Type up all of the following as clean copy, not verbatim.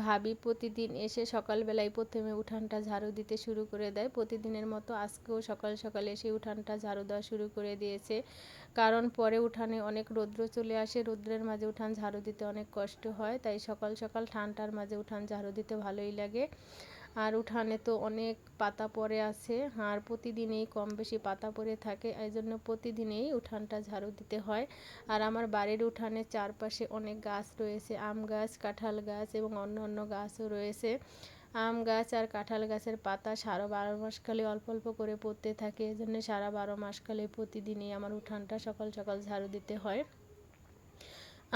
ভাবি প্রতিদিন এসে সকালবেলায় প্রথমে উঠানটা ঝাড়ু দিতে শুরু করে দেয়। প্রতিদিনের মতো আজকেও সকাল সকাল এসে উঠানটা ঝাড়ু দেওয়া শুরু করে দিয়েছে, কারণ পরে উঠানে অনেক রৌদ্র চলে আসে, রৌদ্রের মাঝে উঠান ঝাড়ু দিতে অনেক কষ্ট হয়, তাই সকাল সকাল ঠান্ডার মাঝে উঠান ঝাড়ু দিতে ভালোই লাগে। আর উঠানে তো অনেক পাতা পড়ে আছে, আর প্রতিদিনই কম বেশি পাতা পড়ে থাকে, এই জন্য প্রতিদিনই উঠানটা ঝাড়ু দিতে হয়। আর আমার বাড়ির উঠানের চারপাশে অনেক গাছ রয়েছে, আম গাছ, কাঁঠাল গাছ এবং অন্য অন্য গাছও রয়েছে। আম গাছ আর কাঁঠাল গাছের পাতা সারা 12 মাসকালে অল্প অল্প করে পড়তে থাকে, এজন্য সারা 12 মাসকালে প্রতিদিনই আমার উঠানটা সকাল সকাল ঝাড়ু দিতে হয়।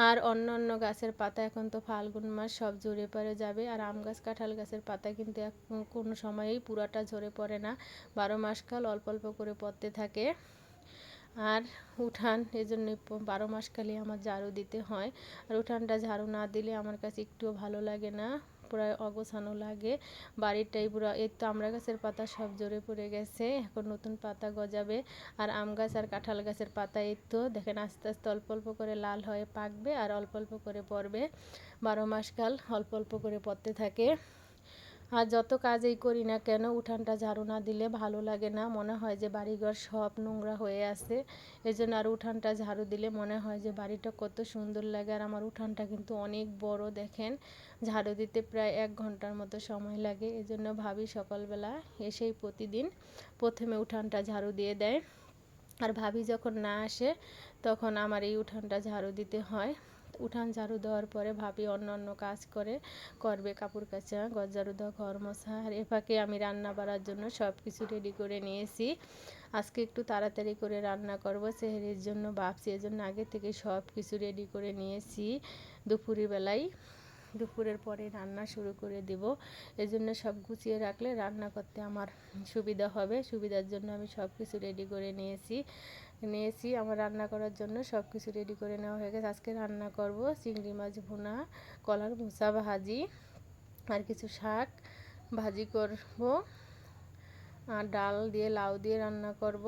আর অন্য অন্য গাছের পাতা এখন তো ফাল্গুন মাস সব ঝরে পড়ে যাবে, আর আম গাছ কাঁঠাল গাছের পাতা কিন্তু কোনো সময়েই পুরাটা ঝরে পড়ে না, 12 মাসকাল অল্প অল্প করে পড়তে থাকে। আর উঠান এজন্য 12 মাসকালে আমার ঝাড়ু দিতে হয়। আর উঠানটা ঝাড়ু না দিলে আমার কাছে একটুও ভালো লাগে না, প্রায় অগোছানো লাগে বাড়িটাই পুরো। এই তো আমরা গাছের পাতা সব ঝরে পড়ে গেছে, এখন নতুন পাতা গজাবে। আর আম গাছ আর কাঁঠাল গাছের পাতা এই তো দেখেন আস্তে আস্তে অল্প অল্প করে লাল হয়ে পাকবে আর অল্প অল্প করে পড়বে, 12 মাসকাল অল্প অল্প করে পড়তে থাকে। আর যত কাজই করি না কেন উঠানটা ঝাড়ু না দিলে ভালো লাগে না, মনে হয় যে বাড়িঘর সব নোংরা হয়ে আছে। এই জন্য আর উঠানটা ঝাড়ু দিলে মনে হয় যে বাড়িটা কত সুন্দর লাগে। আর আমার উঠানটা কিন্তু অনেক বড়, দেখেন ঝাড়ু দিতে প্রায় 1 ঘন্টার মতো সময় লাগে। এই জন্য ভাবি সকালবেলা এসেই প্রতিদিন প্রথমে উঠানটা ঝাড়ু দিয়ে দেয়। আর ভাবি যখন না আসে তখন আমার এই উঠানটা ঝাড়ু দিতে হয়। উঠান ঝাড়ু দেওয়ার পরে ভাবি অন্য অন্য কাজ করবে, কাপড় কাচা, ঘর ঝাড়ু দেওয়া, ঘর মোছা। আর এ ফাঁকে আমি রান্না বাড়ার জন্য সব কিছু রেডি করে নিয়েছি। আজকে একটু তাড়াতাড়ি করে রান্না করব, সেহরির জন্য ভাবছি, এজন্য আগে থেকে সব কিছু রেডি করে নিয়েছি। দুপুরবেলায় দুপুরের পরে রান্না শুরু করে দেব, এজন্য সব গুছিয়ে রাখলে রান্না করতে আমার সুবিধা হবে। সুবিধার জন্য আমি সব কিছু রেডি করে নিয়েছি আমার রান্না করার জন্য সব কিছু রেডি করে নেওয়া হয়ে গেছে। আজকে রান্না করব চিংড়ি মাছ ভুনা, কলার মোচা ভাজি, আর কিছু শাক ভাজি করব, আর ডাল দিয়ে লাউ দিয়ে রান্না করব,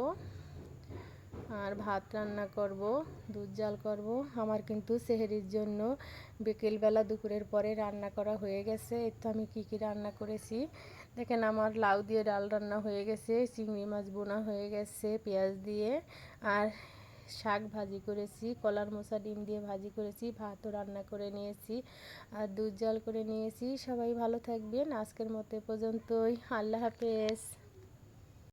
আর ভাত রান্না করব, দুধ জাল করব। আমার কিন্তু সেহরির জন্য বিকেলবেলা দুপুরের পরে রান্না করা হয়ে গেছে। এই তো আমি কী কী রান্না করেছি দেখেন, আমার লাউ দিয়ে ডাল রান্না হয়ে গেছে, চিংড়ি মাছ বোনা হয়ে গেছে পেঁয়াজ দিয়ে, আর শাক ভাজি করেছি, কলার মোচা ডিম দিয়ে ভাজি করেছি, ভাতও রান্না করে নিয়েছি, আর দুধ জাল করে নিয়েছি। সবাই ভালো থাকবেন, আজকের মতো পর্যন্তই, আল্লাহ হাফেজ।